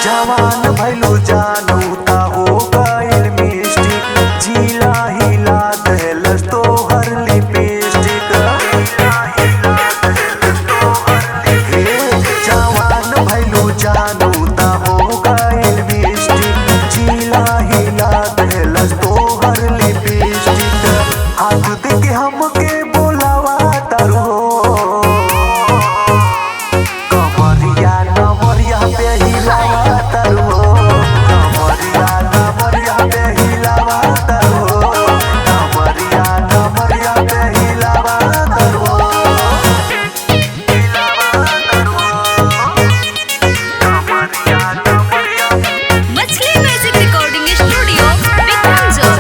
जवान भइलू जानू ता हो गइल मिस्टेक, जिला हिला देलस तोहर लिपस्टिक। जवान भइलू जानू ता हो गइल मिस्टेक, जिला हिला देलस तोहर लिपस्टिक। हाथ देके हमके बोलावा तारू हो, कमरिया नमरिया पे हिलावा तारू हो, कमरिया नमरिया पे हिलावा तारू हो, कमरिया नमरिया पे हिलावा तारू हो, कमरिया नमरिया। मछली म्यूजिक रिकॉर्डिंग स्टूडियो विक्रमजोर।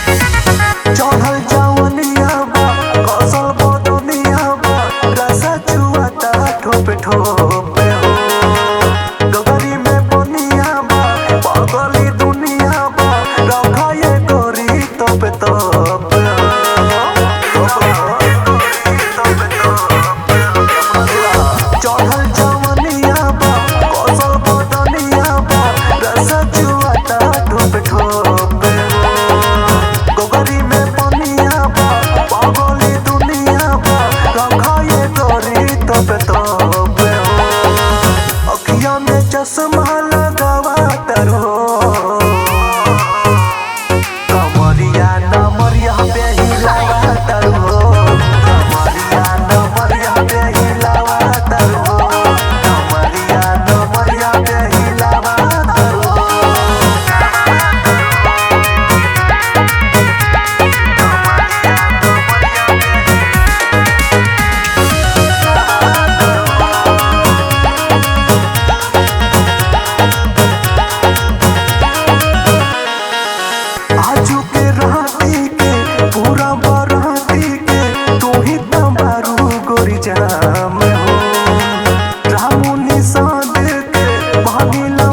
चढ़ल जवनिया बा कौशल बदनिया बा, रसा चुआता ठोपे ठोपे हो, गगरी में बनिया बा पगली दुनिया बा, रखा ये गोरी तोपे तोपे चढ़ल जवनिया बा कौशल बदनिया बा, रसा चुआता ठोपे ठोपे हो, गोगरी में बनिया बा पगली दुनिया बा, रखा ये गोरी तोपे तोपे हो, अखिया में चश्मा लगावा तारू हो, कमरिया नमरिया पे हिलावा तारू हो, कमरिया नमरिया पे हिलावा तारू हो, कमरिया नमरिया पे हिलावा तारू हो। आजू के राती के पूरा बराती के तू ही तंबारू गोरी जाम हो, रामू निशान के भागीला